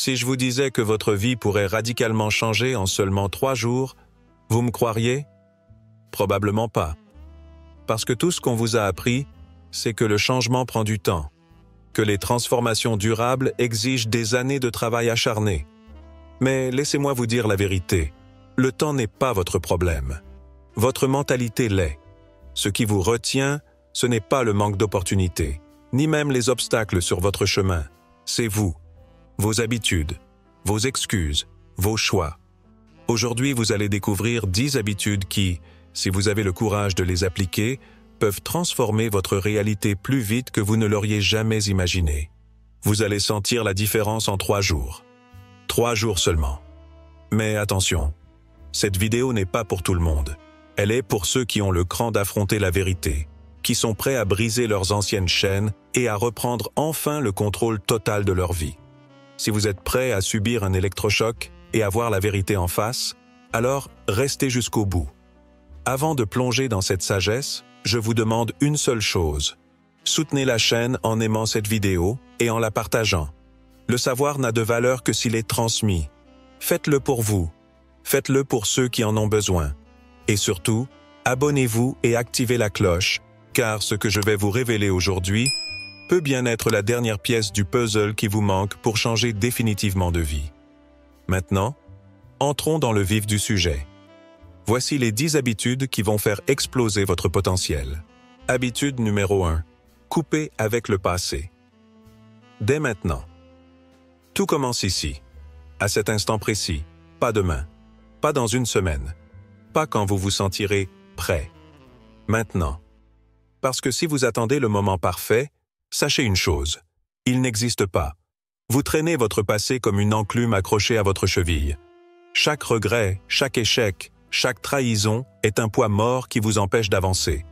Si je vous disais que votre vie pourrait radicalement changer en seulement 3 jours, vous me croiriez? Probablement pas. Parce que tout ce qu'on vous a appris, c'est que le changement prend du temps, que les transformations durables exigent des années de travail acharné. Mais laissez-moi vous dire la vérité, le temps n'est pas votre problème. Votre mentalité l'est. Ce qui vous retient, ce n'est pas le manque d'opportunités, ni même les obstacles sur votre chemin. C'est vous, vos habitudes, vos excuses, vos choix. Aujourd'hui, vous allez découvrir 10 habitudes qui, si vous avez le courage de les appliquer, peuvent transformer votre réalité plus vite que vous ne l'auriez jamais imaginé. Vous allez sentir la différence en 3 jours. 3 jours seulement. Mais attention, cette vidéo n'est pas pour tout le monde. Elle est pour ceux qui ont le cran d'affronter la vérité, qui sont prêts à briser leurs anciennes chaînes et à reprendre enfin le contrôle total de leur vie. Si vous êtes prêts à subir un électrochoc et à voir la vérité en face, alors restez jusqu'au bout. Avant de plonger dans cette sagesse, je vous demande une seule chose. Soutenez la chaîne en aimant cette vidéo et en la partageant. Le savoir n'a de valeur que s'il est transmis. Faites-le pour vous. Faites-le pour ceux qui en ont besoin. Et surtout, abonnez-vous et activez la cloche, car ce que je vais vous révéler aujourd'hui peut bien être la dernière pièce du puzzle qui vous manque pour changer définitivement de vie. Maintenant, entrons dans le vif du sujet. Voici les 10 habitudes qui vont faire exploser votre potentiel. Habitude numéro 1. Couper avec le passé. Dès maintenant. Tout commence ici, à cet instant précis, pas demain, pas dans une semaine, pas quand vous vous sentirez prêt. Maintenant. Parce que si vous attendez le moment parfait, sachez une chose, il n'existe pas. Vous traînez votre passé comme une enclume accrochée à votre cheville. Chaque regret, chaque échec, chaque trahison est un poids mort qui vous empêche d'avancer.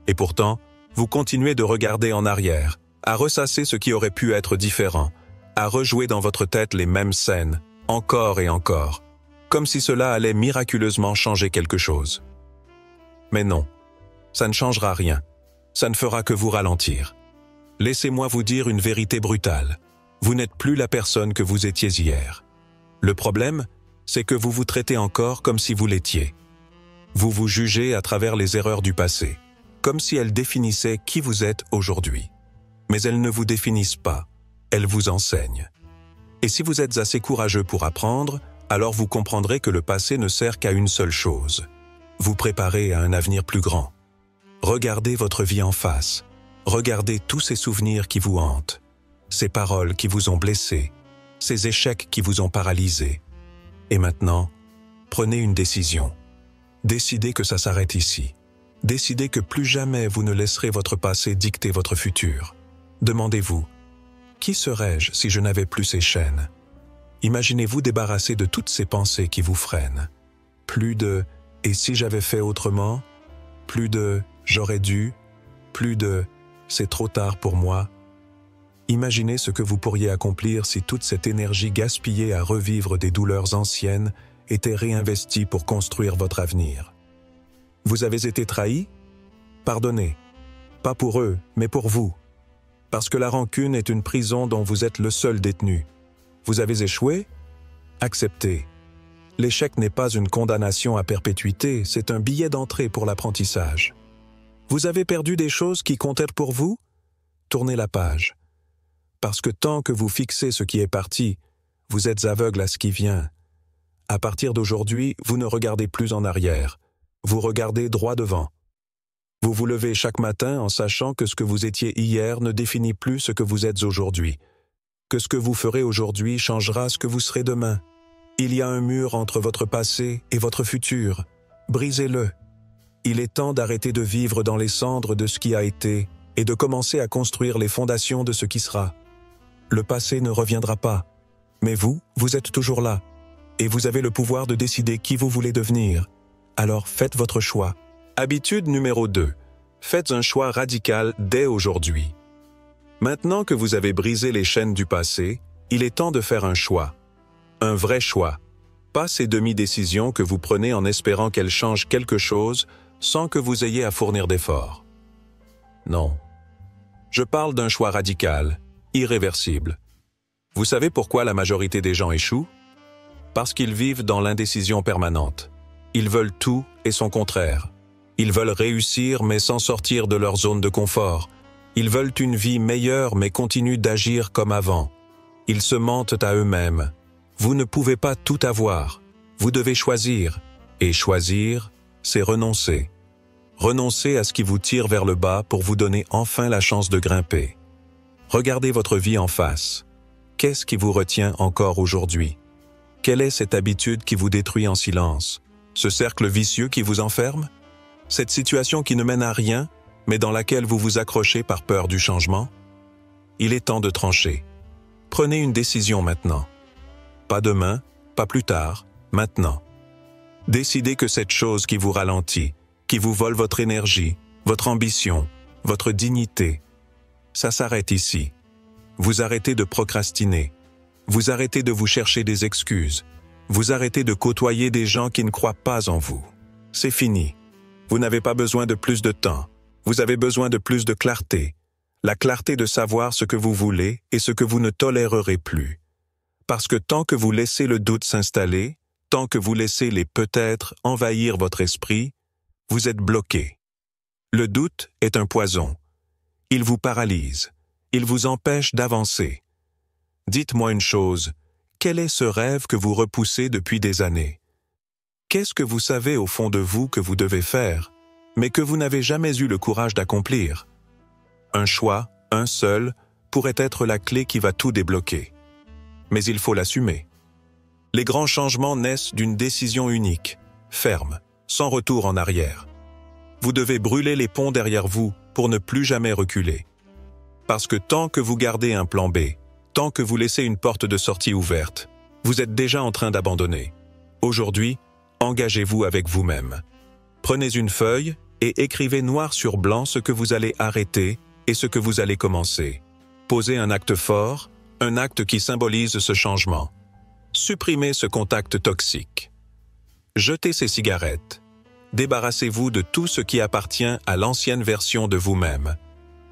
Et pourtant, vous continuez de regarder en arrière, à ressasser ce qui aurait pu être différent, à rejouer dans votre tête les mêmes scènes, encore et encore, comme si cela allait miraculeusement changer quelque chose. Mais non, ça ne changera rien, ça ne fera que vous ralentir. Laissez-moi vous dire une vérité brutale. Vous n'êtes plus la personne que vous étiez hier. Le problème, c'est que vous vous traitez encore comme si vous l'étiez. Vous vous jugez à travers les erreurs du passé, comme si elles définissaient qui vous êtes aujourd'hui. Mais elles ne vous définissent pas, elles vous enseignent. Et si vous êtes assez courageux pour apprendre, alors vous comprendrez que le passé ne sert qu'à une seule chose. Vous préparer à un avenir plus grand. Regardez votre vie en face. Regardez tous ces souvenirs qui vous hantent, ces paroles qui vous ont blessé, ces échecs qui vous ont paralysé. Et maintenant, prenez une décision. Décidez que ça s'arrête ici. Décidez que plus jamais vous ne laisserez votre passé dicter votre futur. Demandez-vous, qui serais-je si je n'avais plus ces chaînes? Imaginez-vous débarrasser de toutes ces pensées qui vous freinent. Plus de « et si j'avais fait autrement ?» Plus de « j'aurais dû ?» Plus de « c'est trop tard pour moi ?» Imaginez ce que vous pourriez accomplir si toute cette énergie gaspillée à revivre des douleurs anciennes était réinvestie pour construire votre avenir. Vous avez été trahi? Pardonnez. Pas pour eux, mais pour vous. Parce que la rancune est une prison dont vous êtes le seul détenu. Vous avez échoué? Acceptez. L'échec n'est pas une condamnation à perpétuité, c'est un billet d'entrée pour l'apprentissage. Vous avez perdu des choses qui comptaient pour vous? Tournez la page. Parce que tant que vous fixez ce qui est parti, vous êtes aveugle à ce qui vient. À partir d'aujourd'hui, vous ne regardez plus en arrière. Vous regardez droit devant. Vous vous levez chaque matin en sachant que ce que vous étiez hier ne définit plus ce que vous êtes aujourd'hui. Que ce que vous ferez aujourd'hui changera ce que vous serez demain. Il y a un mur entre votre passé et votre futur. Brisez-le. Il est temps d'arrêter de vivre dans les cendres de ce qui a été et de commencer à construire les fondations de ce qui sera. Le passé ne reviendra pas. Mais vous êtes toujours là. Et vous avez le pouvoir de décider qui vous voulez devenir. Alors faites votre choix. Habitude numéro 2. Faites un choix radical dès aujourd'hui. Maintenant que vous avez brisé les chaînes du passé, il est temps de faire un choix. Un vrai choix. Pas ces demi-décisions que vous prenez en espérant qu'elles changent quelque chose sans que vous ayez à fournir d'efforts. Non. Je parle d'un choix radical, irréversible. Vous savez pourquoi la majorité des gens échouent? Parce qu'ils vivent dans l'indécision permanente. Ils veulent tout et son contraire. Ils veulent réussir mais sans sortir de leur zone de confort. Ils veulent une vie meilleure mais continuent d'agir comme avant. Ils se mentent à eux-mêmes. Vous ne pouvez pas tout avoir. Vous devez choisir. Et choisir, c'est renoncer. Renoncer à ce qui vous tire vers le bas pour vous donner enfin la chance de grimper. Regardez votre vie en face. Qu'est-ce qui vous retient encore aujourd'hui? Quelle est cette habitude qui vous détruit en silence? Ce cercle vicieux qui vous enferme? Cette situation qui ne mène à rien, mais dans laquelle vous vous accrochez par peur du changement? Il est temps de trancher. Prenez une décision maintenant. Pas demain, pas plus tard, maintenant. Décidez que cette chose qui vous ralentit, qui vous vole votre énergie, votre ambition, votre dignité, ça s'arrête ici. Vous arrêtez de procrastiner. Vous arrêtez de vous chercher des excuses. Vous arrêtez de côtoyer des gens qui ne croient pas en vous. C'est fini. Vous n'avez pas besoin de plus de temps. Vous avez besoin de plus de clarté. La clarté de savoir ce que vous voulez et ce que vous ne tolérerez plus. Parce que tant que vous laissez le doute s'installer, tant que vous laissez les peut-être envahir votre esprit, vous êtes bloqué. Le doute est un poison. Il vous paralyse. Il vous empêche d'avancer. Dites-moi une chose, quel est ce rêve que vous repoussez depuis des années? Qu'est-ce que vous savez au fond de vous que vous devez faire, mais que vous n'avez jamais eu le courage d'accomplir? Un choix, un seul, pourrait être la clé qui va tout débloquer. Mais il faut l'assumer. Les grands changements naissent d'une décision unique, ferme, sans retour en arrière. Vous devez brûler les ponts derrière vous pour ne plus jamais reculer. Parce que tant que vous gardez un plan B, tant que vous laissez une porte de sortie ouverte, vous êtes déjà en train d'abandonner. Aujourd'hui, engagez-vous avec vous-même. Prenez une feuille et écrivez noir sur blanc ce que vous allez arrêter et ce que vous allez commencer. Posez un acte fort, un acte qui symbolise ce changement. Supprimez ce contact toxique. Jetez ces cigarettes. Débarrassez-vous de tout ce qui appartient à l'ancienne version de vous-même.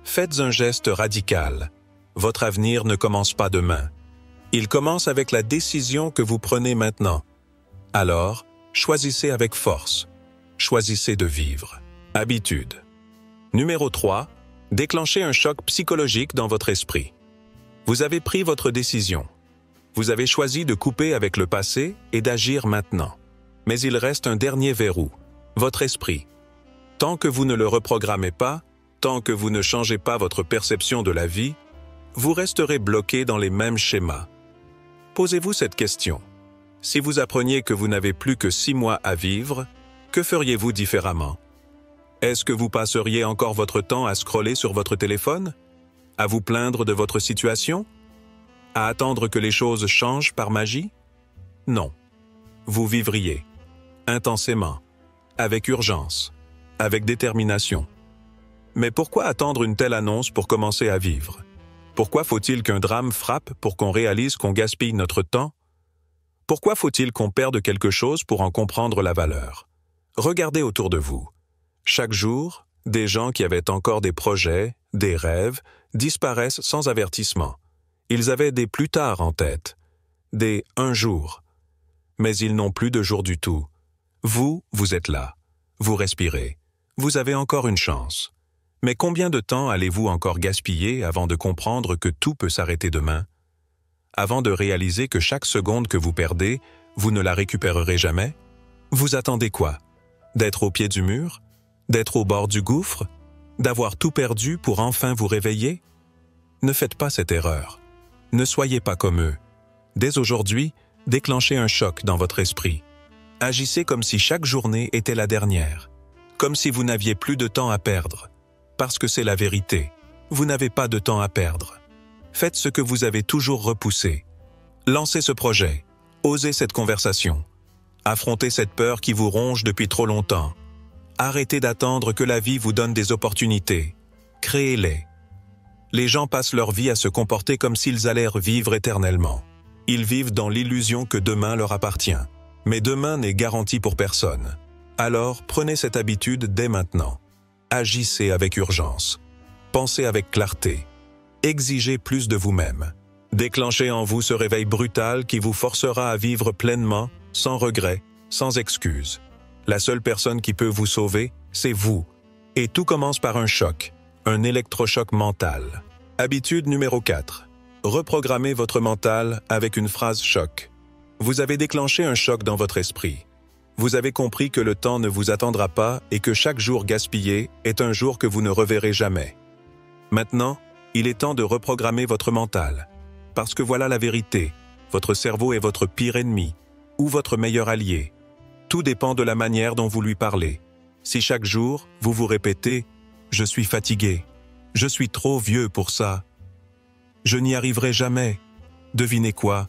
Faites un geste radical. Votre avenir ne commence pas demain. Il commence avec la décision que vous prenez maintenant. Alors, choisissez avec force. Choisissez de vivre. Habitude. Numéro 3. Déclenchez un choc psychologique dans votre esprit. Vous avez pris votre décision. Vous avez choisi de couper avec le passé et d'agir maintenant. Mais il reste un dernier verrou, votre esprit. Tant que vous ne le reprogrammez pas, tant que vous ne changez pas votre perception de la vie, vous resterez bloqué dans les mêmes schémas. Posez-vous cette question. Si vous appreniez que vous n'avez plus que 6 mois à vivre, que feriez-vous différemment? Est-ce que vous passeriez encore votre temps à scroller sur votre téléphone? À vous plaindre de votre situation? À attendre que les choses changent par magie? Non. Vous vivriez, intensément, avec urgence, avec détermination. Mais pourquoi attendre une telle annonce pour commencer à vivre? Pourquoi faut-il qu'un drame frappe pour qu'on réalise qu'on gaspille notre temps? Pourquoi faut-il qu'on perde quelque chose pour en comprendre la valeur? Regardez autour de vous. Chaque jour, des gens qui avaient encore des projets, des rêves, disparaissent sans avertissement. Ils avaient des plus tard en tête, des un jour. Mais ils n'ont plus de jour du tout. Vous êtes là. Vous respirez. Vous avez encore une chance. Mais combien de temps allez-vous encore gaspiller avant de comprendre que tout peut s'arrêter demain? Avant de réaliser que chaque seconde que vous perdez, vous ne la récupérerez jamais? Vous attendez quoi? D'être au pied du mur? D'être au bord du gouffre? D'avoir tout perdu pour enfin vous réveiller? Ne faites pas cette erreur. Ne soyez pas comme eux. Dès aujourd'hui, déclenchez un choc dans votre esprit. Agissez comme si chaque journée était la dernière. Comme si vous n'aviez plus de temps à perdre. Parce que c'est la vérité. Vous n'avez pas de temps à perdre. Faites ce que vous avez toujours repoussé. Lancez ce projet. Osez cette conversation. Affrontez cette peur qui vous ronge depuis trop longtemps. Arrêtez d'attendre que la vie vous donne des opportunités. Créez-les. Les gens passent leur vie à se comporter comme s'ils allaient vivre éternellement. Ils vivent dans l'illusion que demain leur appartient. Mais demain n'est garanti pour personne. Alors, prenez cette habitude dès maintenant. Agissez avec urgence. Pensez avec clarté. Exigez plus de vous-même. Déclenchez en vous ce réveil brutal qui vous forcera à vivre pleinement, sans regret, sans excuse. La seule personne qui peut vous sauver, c'est vous. Et tout commence par un choc, un électrochoc mental. Habitude numéro 4. Reprogrammez votre mental avec une phrase choc. Vous avez déclenché un choc dans votre esprit. Vous avez compris que le temps ne vous attendra pas et que chaque jour gaspillé est un jour que vous ne reverrez jamais. Maintenant, il est temps de reprogrammer votre mental. Parce que voilà la vérité, votre cerveau est votre pire ennemi ou votre meilleur allié. Tout dépend de la manière dont vous lui parlez. Si chaque jour, vous vous répétez « Je suis fatigué, je suis trop vieux pour ça, je n'y arriverai jamais », devinez quoi?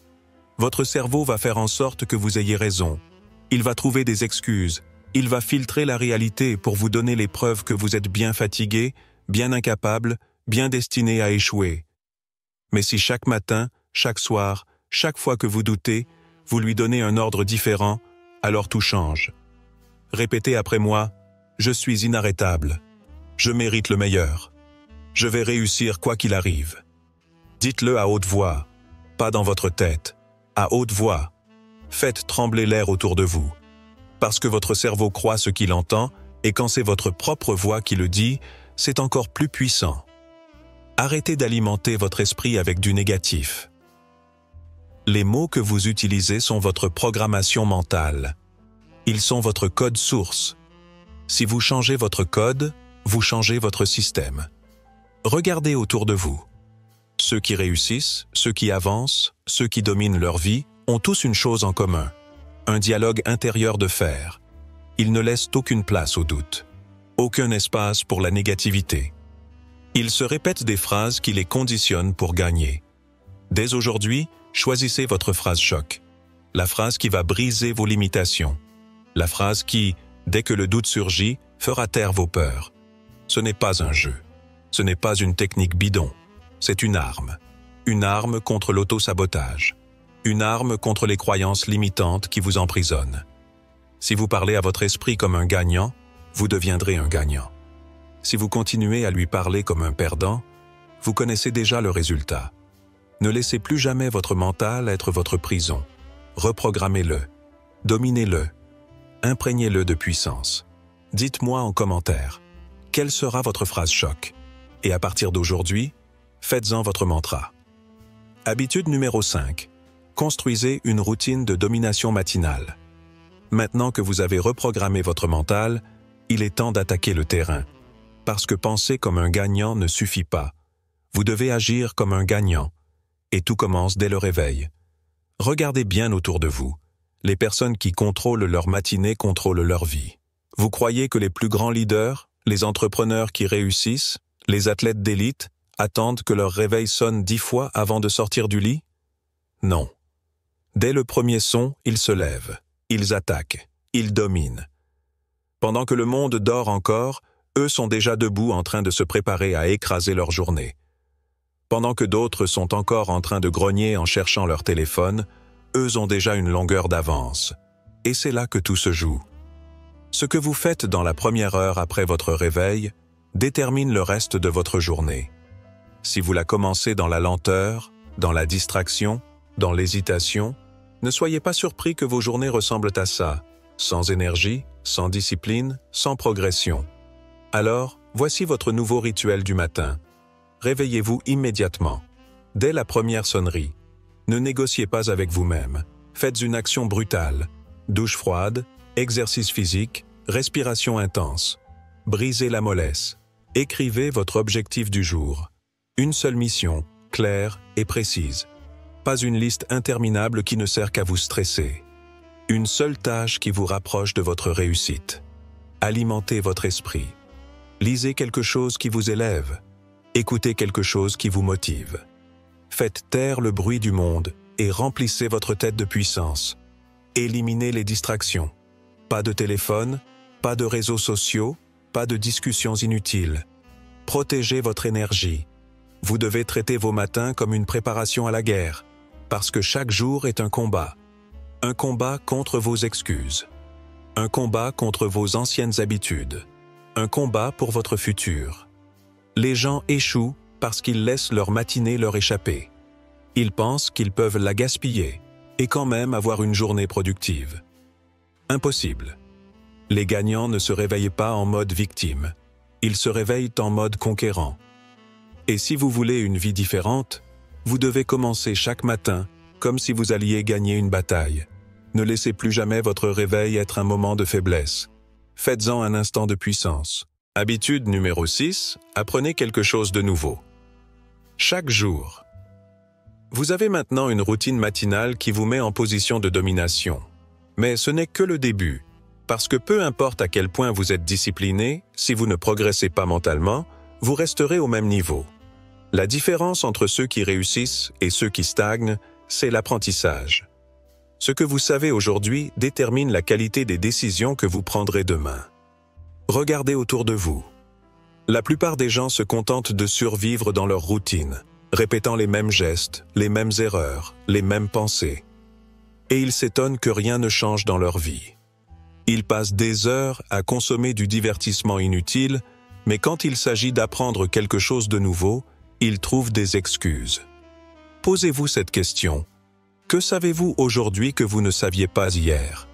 Votre cerveau va faire en sorte que vous ayez raison. Il va trouver des excuses. Il va filtrer la réalité pour vous donner les preuves que vous êtes bien fatigué, bien incapable, bien destiné à échouer. Mais si chaque matin, chaque soir, chaque fois que vous doutez, vous lui donnez un ordre différent, alors tout change. Répétez après moi, « Je suis inarrêtable. Je mérite le meilleur. Je vais réussir quoi qu'il arrive. » Dites-le à haute voix, pas dans votre tête, à haute voix. Faites trembler l'air autour de vous. Parce que votre cerveau croit ce qu'il entend, et quand c'est votre propre voix qui le dit, c'est encore plus puissant. Arrêtez d'alimenter votre esprit avec du négatif. Les mots que vous utilisez sont votre programmation mentale. Ils sont votre code source. Si vous changez votre code, vous changez votre système. Regardez autour de vous. Ceux qui réussissent, ceux qui avancent, ceux qui dominent leur vie, ont tous une chose en commun, un dialogue intérieur de fer. Ils ne laissent aucune place au doute, aucun espace pour la négativité. Ils se répètent des phrases qui les conditionnent pour gagner. Dès aujourd'hui, choisissez votre phrase choc, la phrase qui va briser vos limitations, la phrase qui, dès que le doute surgit, fera taire vos peurs. Ce n'est pas un jeu, ce n'est pas une technique bidon, c'est une arme contre l'auto-sabotage. Une arme contre les croyances limitantes qui vous emprisonnent. Si vous parlez à votre esprit comme un gagnant, vous deviendrez un gagnant. Si vous continuez à lui parler comme un perdant, vous connaissez déjà le résultat. Ne laissez plus jamais votre mental être votre prison. Reprogrammez-le, dominez-le, imprégnez-le de puissance. Dites-moi en commentaire, quelle sera votre phrase choc? Et à partir d'aujourd'hui, faites-en votre mantra. Habitude numéro 5. Construisez une routine de domination matinale. Maintenant que vous avez reprogrammé votre mental, il est temps d'attaquer le terrain. Parce que penser comme un gagnant ne suffit pas. Vous devez agir comme un gagnant. Et tout commence dès le réveil. Regardez bien autour de vous. Les personnes qui contrôlent leur matinée contrôlent leur vie. Vous croyez que les plus grands leaders, les entrepreneurs qui réussissent, les athlètes d'élite, attendent que leur réveil sonne 10 fois avant de sortir du lit? Non. Dès le premier son, ils se lèvent, ils attaquent, ils dominent. Pendant que le monde dort encore, eux sont déjà debout en train de se préparer à écraser leur journée. Pendant que d'autres sont encore en train de grogner en cherchant leur téléphone, eux ont déjà une longueur d'avance. Et c'est là que tout se joue. Ce que vous faites dans la première heure après votre réveil détermine le reste de votre journée. Si vous la commencez dans la lenteur, dans la distraction, dans l'hésitation, ne soyez pas surpris que vos journées ressemblent à ça, sans énergie, sans discipline, sans progression. Alors, voici votre nouveau rituel du matin. Réveillez-vous immédiatement. Dès la première sonnerie, ne négociez pas avec vous-même. Faites une action brutale. Douche froide, exercice physique, respiration intense. Brisez la mollesse. Écrivez votre objectif du jour. Une seule mission, claire et précise. Pas une liste interminable qui ne sert qu'à vous stresser. Une seule tâche qui vous rapproche de votre réussite. Alimentez votre esprit. Lisez quelque chose qui vous élève. Écoutez quelque chose qui vous motive. Faites taire le bruit du monde et remplissez votre tête de puissance. Éliminez les distractions. Pas de téléphone, pas de réseaux sociaux, pas de discussions inutiles. Protégez votre énergie. Vous devez traiter vos matins comme une préparation à la guerre, parce que chaque jour est un combat. Un combat contre vos excuses. Un combat contre vos anciennes habitudes. Un combat pour votre futur. Les gens échouent parce qu'ils laissent leur matinée leur échapper. Ils pensent qu'ils peuvent la gaspiller et quand même avoir une journée productive. Impossible. Les gagnants ne se réveillent pas en mode victime. Ils se réveillent en mode conquérant. Et si vous voulez une vie différente, vous devez commencer chaque matin comme si vous alliez gagner une bataille. Ne laissez plus jamais votre réveil être un moment de faiblesse. Faites-en un instant de puissance. Habitude numéro 6, apprenez quelque chose de nouveau. Chaque jour. Vous avez maintenant une routine matinale qui vous met en position de domination. Mais ce n'est que le début, parce que peu importe à quel point vous êtes discipliné, si vous ne progressez pas mentalement, vous resterez au même niveau. La différence entre ceux qui réussissent et ceux qui stagnent, c'est l'apprentissage. Ce que vous savez aujourd'hui détermine la qualité des décisions que vous prendrez demain. Regardez autour de vous. La plupart des gens se contentent de survivre dans leur routine, répétant les mêmes gestes, les mêmes erreurs, les mêmes pensées. Et ils s'étonnent que rien ne change dans leur vie. Ils passent des heures à consommer du divertissement inutile, mais quand il s'agit d'apprendre quelque chose de nouveau, ils trouvent des excuses. Posez-vous cette question. Que savez-vous aujourd'hui que vous ne saviez pas hier?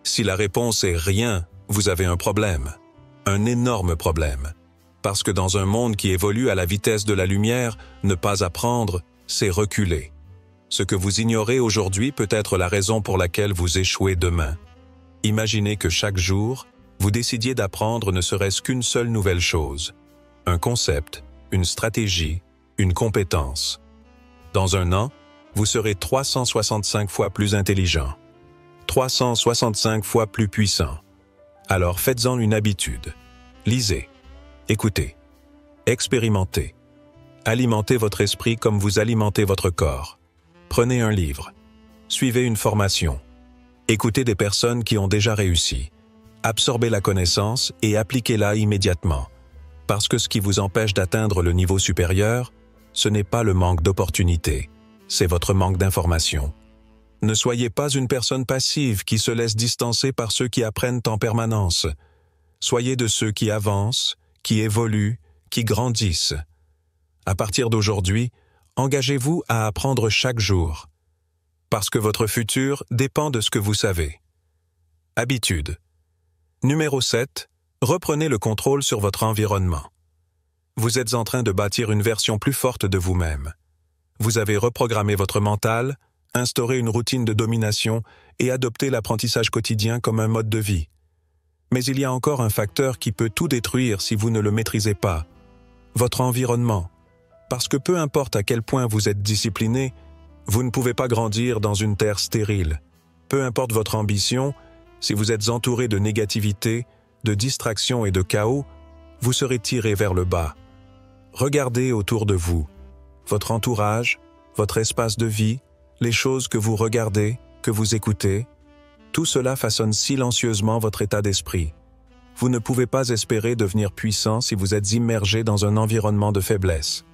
Si la réponse est rien, vous avez un problème. Un énorme problème. Parce que dans un monde qui évolue à la vitesse de la lumière, ne pas apprendre, c'est reculer. Ce que vous ignorez aujourd'hui peut être la raison pour laquelle vous échouez demain. Imaginez que chaque jour, vous décidiez d'apprendre ne serait-ce qu'une seule nouvelle chose. Un concept, une stratégie, une compétence. Dans un an, vous serez 365 fois plus intelligent, 365 fois plus puissant. Alors faites-en une habitude. Lisez, écoutez, expérimentez. Alimentez votre esprit comme vous alimentez votre corps. Prenez un livre. Suivez une formation. Écoutez des personnes qui ont déjà réussi. Absorbez la connaissance et appliquez-la immédiatement. Parce que ce qui vous empêche d'atteindre le niveau supérieur, ce n'est pas le manque d'opportunités. C'est votre manque d'information. Ne soyez pas une personne passive qui se laisse distancer par ceux qui apprennent en permanence. Soyez de ceux qui avancent, qui évoluent, qui grandissent. À partir d'aujourd'hui, engagez-vous à apprendre chaque jour. Parce que votre futur dépend de ce que vous savez. Habitude. Numéro 7. Reprenez le contrôle sur votre environnement. Vous êtes en train de bâtir une version plus forte de vous-même. Vous avez reprogrammé votre mental, instauré une routine de domination et adopté l'apprentissage quotidien comme un mode de vie. Mais il y a encore un facteur qui peut tout détruire si vous ne le maîtrisez pas. Votre environnement. Parce que peu importe à quel point vous êtes discipliné, vous ne pouvez pas grandir dans une terre stérile. Peu importe votre ambition, si vous êtes entouré de négativité, de distraction et de chaos, vous serez tiré vers le bas. Regardez autour de vous. Votre entourage, votre espace de vie, les choses que vous regardez, que vous écoutez, tout cela façonne silencieusement votre état d'esprit. Vous ne pouvez pas espérer devenir puissant si vous êtes immergé dans un environnement de faiblesse.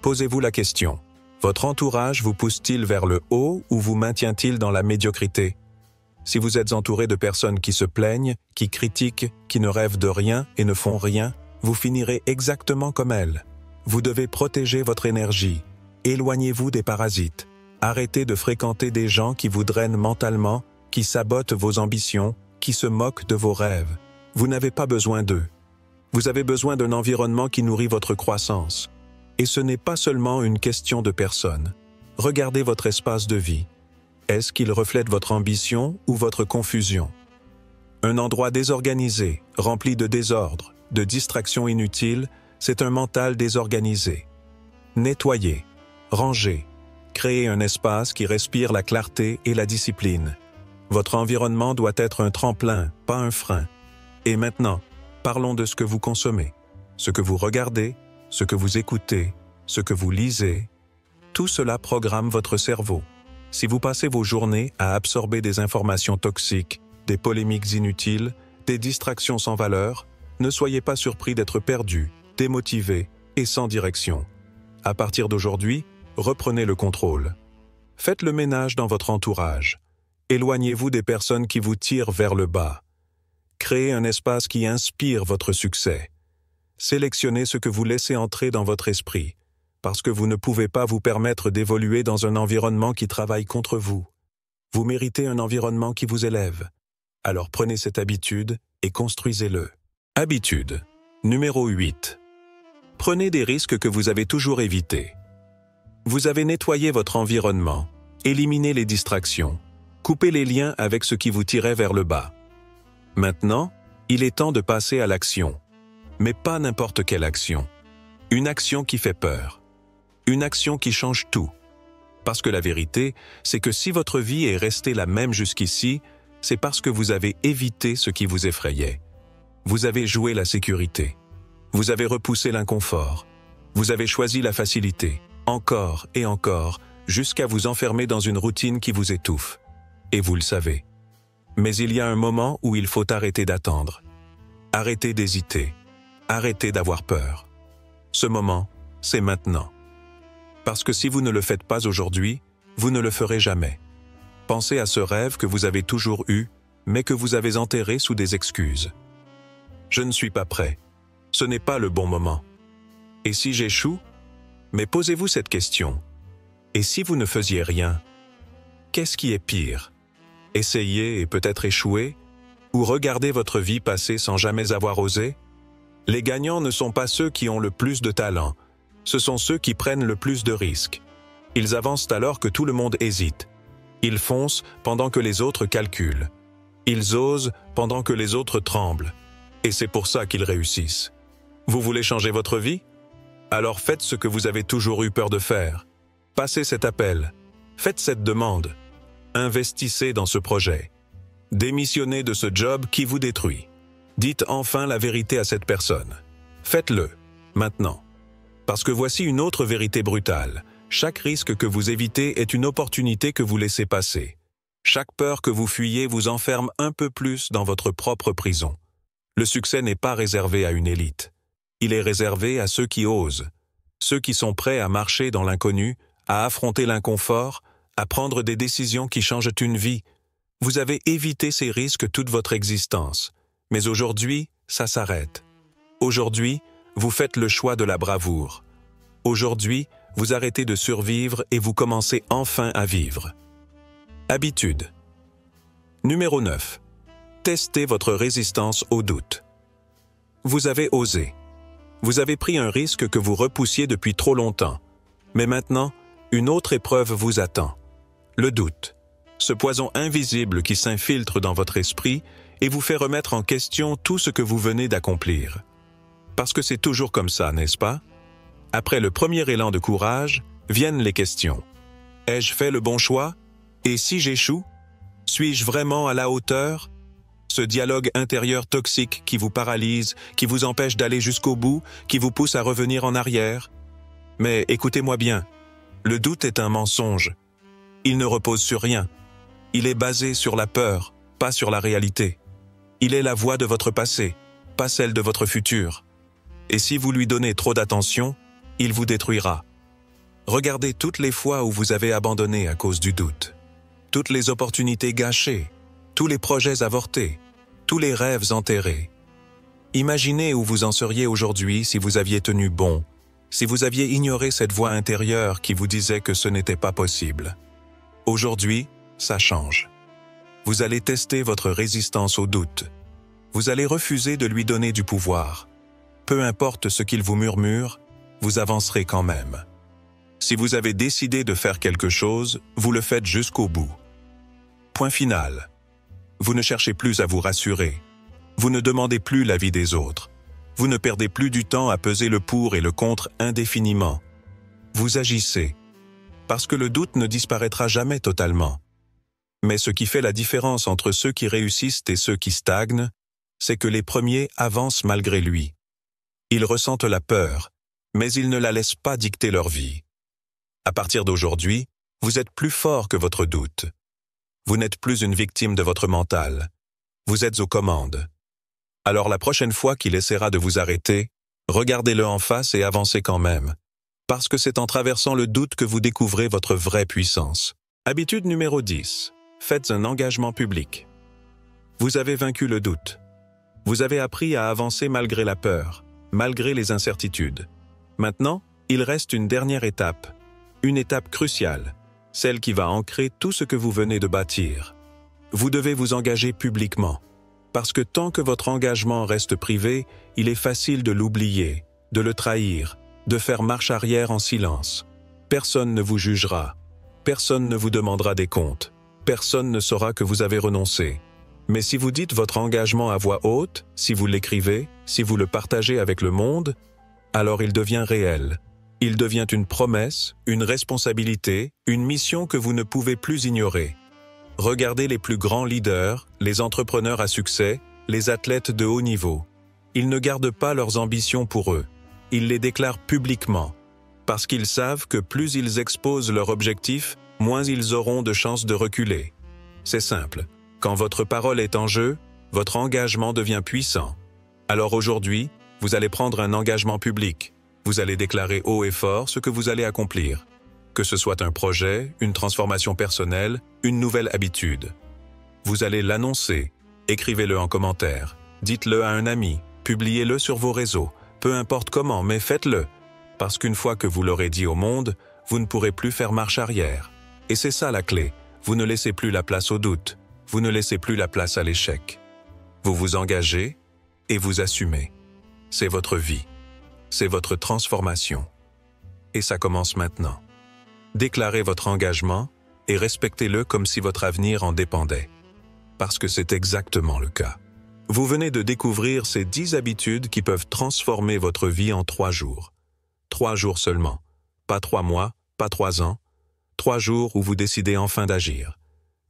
Posez-vous la question. Votre entourage vous pousse-t-il vers le haut ou vous maintient-il dans la médiocrité? Si vous êtes entouré de personnes qui se plaignent, qui critiquent, qui ne rêvent de rien et ne font rien, vous finirez exactement comme elles. Vous devez protéger votre énergie. Éloignez-vous des parasites. Arrêtez de fréquenter des gens qui vous drainent mentalement, qui sabotent vos ambitions, qui se moquent de vos rêves. Vous n'avez pas besoin d'eux. Vous avez besoin d'un environnement qui nourrit votre croissance. Et ce n'est pas seulement une question de personne. Regardez votre espace de vie. Est-ce qu'il reflète votre ambition ou votre confusion? Un endroit désorganisé, rempli de désordre, de distractions inutiles, c'est un mental désorganisé. Nettoyez, rangez, créez un espace qui respire la clarté et la discipline. Votre environnement doit être un tremplin, pas un frein. Et maintenant, parlons de ce que vous consommez, ce que vous regardez, ce que vous écoutez, ce que vous lisez. Tout cela programme votre cerveau. Si vous passez vos journées à absorber des informations toxiques, des polémiques inutiles, des distractions sans valeur, ne soyez pas surpris d'être perdu, démotivé et sans direction. À partir d'aujourd'hui, reprenez le contrôle. Faites le ménage dans votre entourage. Éloignez-vous des personnes qui vous tirent vers le bas. Créez un espace qui inspire votre succès. Sélectionnez ce que vous laissez entrer dans votre esprit. parce que vous ne pouvez pas vous permettre d'évoluer dans un environnement qui travaille contre vous. Vous méritez un environnement qui vous élève. Alors prenez cette habitude et construisez-le. Habitude. Numéro 8. Prenez des risques que vous avez toujours évités. Vous avez nettoyé votre environnement, éliminé les distractions, coupé les liens avec ce qui vous tirait vers le bas. Maintenant, il est temps de passer à l'action. Mais pas n'importe quelle action. Une action qui fait peur. Une action qui change tout. Parce que la vérité, c'est que si votre vie est restée la même jusqu'ici, c'est parce que vous avez évité ce qui vous effrayait. Vous avez joué la sécurité. Vous avez repoussé l'inconfort. Vous avez choisi la facilité, encore et encore, jusqu'à vous enfermer dans une routine qui vous étouffe. Et vous le savez. Mais il y a un moment où il faut arrêter d'attendre. Arrêtez d'hésiter. Arrêtez d'avoir peur. Ce moment, c'est maintenant. Parce que si vous ne le faites pas aujourd'hui, vous ne le ferez jamais. Pensez à ce rêve que vous avez toujours eu, mais que vous avez enterré sous des excuses. Je ne suis pas prêt. Ce n'est pas le bon moment. Et si j'échoue? Mais posez-vous cette question. Et si vous ne faisiez rien? Qu'est-ce qui est pire? Essayer et peut-être échouer? Ou regarder votre vie passer sans jamais avoir osé? Les gagnants ne sont pas ceux qui ont le plus de talent. Ce sont ceux qui prennent le plus de risques. Ils avancent alors que tout le monde hésite. Ils foncent pendant que les autres calculent. Ils osent pendant que les autres tremblent. Et c'est pour ça qu'ils réussissent. Vous voulez changer votre vie? Alors faites ce que vous avez toujours eu peur de faire. Passez cet appel. Faites cette demande. Investissez dans ce projet. Démissionnez de ce job qui vous détruit. Dites enfin la vérité à cette personne. Faites-le, maintenant. Parce que voici une autre vérité brutale. Chaque risque que vous évitez est une opportunité que vous laissez passer. Chaque peur que vous fuyez vous enferme un peu plus dans votre propre prison. Le succès n'est pas réservé à une élite. Il est réservé à ceux qui osent, ceux qui sont prêts à marcher dans l'inconnu, à affronter l'inconfort, à prendre des décisions qui changent une vie. Vous avez évité ces risques toute votre existence. Mais aujourd'hui, ça s'arrête. Aujourd'hui, vous faites le choix de la bravoure. Aujourd'hui, vous arrêtez de survivre et vous commencez enfin à vivre. Habitude. Numéro 9. Testez votre résistance au doute. Vous avez osé. Vous avez pris un risque que vous repoussiez depuis trop longtemps. Mais maintenant, une autre épreuve vous attend. Le doute. Ce poison invisible qui s'infiltre dans votre esprit et vous fait remettre en question tout ce que vous venez d'accomplir. Parce que c'est toujours comme ça, n'est-ce pas? Après le premier élan de courage, viennent les questions. Ai-je fait le bon choix? Et si j'échoue? Suis-je vraiment à la hauteur? Ce dialogue intérieur toxique qui vous paralyse, qui vous empêche d'aller jusqu'au bout, qui vous pousse à revenir en arrière. Mais écoutez-moi bien, le doute est un mensonge. Il ne repose sur rien. Il est basé sur la peur, pas sur la réalité. Il est la voix de votre passé, pas celle de votre futur. Et si vous lui donnez trop d'attention, il vous détruira. Regardez toutes les fois où vous avez abandonné à cause du doute. Toutes les opportunités gâchées, tous les projets avortés, tous les rêves enterrés. Imaginez où vous en seriez aujourd'hui si vous aviez tenu bon, si vous aviez ignoré cette voix intérieure qui vous disait que ce n'était pas possible. Aujourd'hui, ça change. Vous allez tester votre résistance au doute. Vous allez refuser de lui donner du pouvoir. Peu importe ce qu'il vous murmure, vous avancerez quand même. Si vous avez décidé de faire quelque chose, vous le faites jusqu'au bout. Point final. Vous ne cherchez plus à vous rassurer. Vous ne demandez plus l'avis des autres. Vous ne perdez plus du temps à peser le pour et le contre indéfiniment. Vous agissez. Parce que le doute ne disparaîtra jamais totalement. Mais ce qui fait la différence entre ceux qui réussissent et ceux qui stagnent, c'est que les premiers avancent malgré lui. Ils ressentent la peur, mais ils ne la laissent pas dicter leur vie. À partir d'aujourd'hui, vous êtes plus fort que votre doute. Vous n'êtes plus une victime de votre mental. Vous êtes aux commandes. Alors la prochaine fois qu'il essaiera de vous arrêter, regardez-le en face et avancez quand même. Parce que c'est en traversant le doute que vous découvrez votre vraie puissance. Habitude numéro 10. Faites un engagement public. Vous avez vaincu le doute. Vous avez appris à avancer malgré la peur, malgré les incertitudes. Maintenant, Il reste une dernière étape, une étape cruciale, celle qui va ancrer tout ce que vous venez de bâtir. Vous devez vous engager publiquement, parce que tant que votre engagement reste privé, il est facile de l'oublier, de le trahir, de faire marche arrière en silence. Personne ne vous jugera, personne ne vous demandera des comptes, personne ne saura que vous avez renoncé. Mais si vous dites votre engagement à voix haute, si vous l'écrivez, si vous le partagez avec le monde, alors il devient réel. Il devient une promesse, une responsabilité, une mission que vous ne pouvez plus ignorer. Regardez les plus grands leaders, les entrepreneurs à succès, les athlètes de haut niveau. Ils ne gardent pas leurs ambitions pour eux. Ils les déclarent publiquement, parce qu'ils savent que plus ils exposent leur objectif, moins ils auront de chances de reculer. C'est simple. Quand votre parole est en jeu, votre engagement devient puissant. Alors aujourd'hui, vous allez prendre un engagement public. Vous allez déclarer haut et fort ce que vous allez accomplir. Que ce soit un projet, une transformation personnelle, une nouvelle habitude. Vous allez l'annoncer, écrivez-le en commentaire, dites-le à un ami, publiez-le sur vos réseaux, peu importe comment, mais faites-le. Parce qu'une fois que vous l'aurez dit au monde, vous ne pourrez plus faire marche arrière. Et c'est ça la clé, vous ne laissez plus la place au doute, vous ne laissez plus la place à l'échec. Vous vous engagez et vous assumez. C'est votre vie, c'est votre transformation. Et ça commence maintenant. Déclarez votre engagement et respectez-le comme si votre avenir en dépendait. Parce que c'est exactement le cas. Vous venez de découvrir ces 10 habitudes qui peuvent transformer votre vie en 3 jours. 3 jours seulement. Pas 3 mois, pas 3 ans. 3 jours où vous décidez enfin d'agir.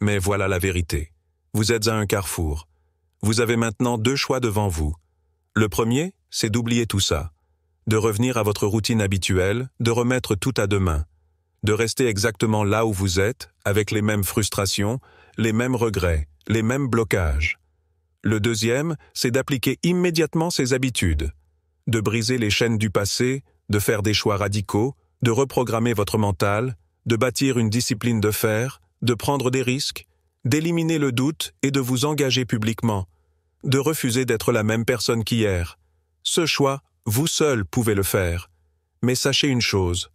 Mais voilà la vérité. Vous êtes à un carrefour. Vous avez maintenant 2 choix devant vous. Le premier, c'est d'oublier tout ça. De revenir à votre routine habituelle, de remettre tout à demain. De rester exactement là où vous êtes, avec les mêmes frustrations, les mêmes regrets, les mêmes blocages. Le deuxième, c'est d'appliquer immédiatement ces habitudes. De briser les chaînes du passé, de faire des choix radicaux, de reprogrammer votre mental, de bâtir une discipline de fer, de prendre des risques, d'éliminer le doute et de vous engager publiquement, de refuser d'être la même personne qu'hier. Ce choix, vous seul pouvez le faire. Mais sachez une chose,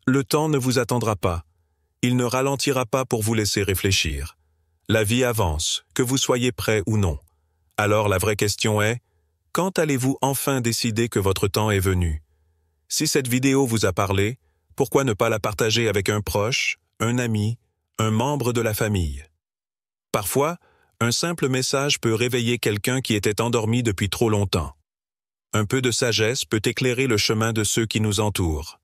le temps ne vous attendra pas. Il ne ralentira pas pour vous laisser réfléchir. La vie avance, que vous soyez prêt ou non. Alors la vraie question est, quand allez-vous enfin décider que votre temps est venu? Si cette vidéo vous a parlé, pourquoi ne pas la partager avec un proche, un ami, un membre de la famille? Parfois, un simple message peut réveiller quelqu'un qui était endormi depuis trop longtemps. Un peu de sagesse peut éclairer le chemin de ceux qui nous entourent.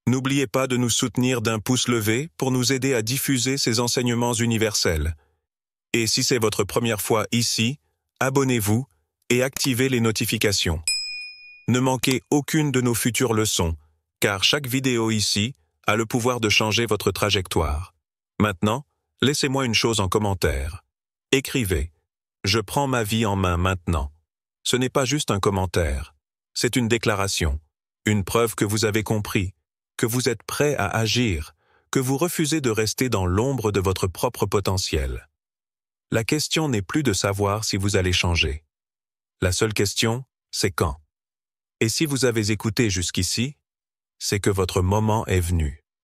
N'oubliez pas de nous soutenir d'un pouce levé pour nous aider à diffuser ces enseignements universels. Et si c'est votre première fois ici, abonnez-vous et activez les notifications. Ne manquez aucune de nos futures leçons, car chaque vidéo ici a le pouvoir de changer votre trajectoire. Maintenant, laissez-moi une chose en commentaire. Écrivez « Je prends ma vie en main maintenant ». Ce n'est pas juste un commentaire, c'est une déclaration, une preuve que vous avez compris, que vous êtes prêt à agir, que vous refusez de rester dans l'ombre de votre propre potentiel. La question n'est plus de savoir si vous allez changer. La seule question, c'est quand. Et si vous avez écouté jusqu'ici, c'est que votre moment est venu.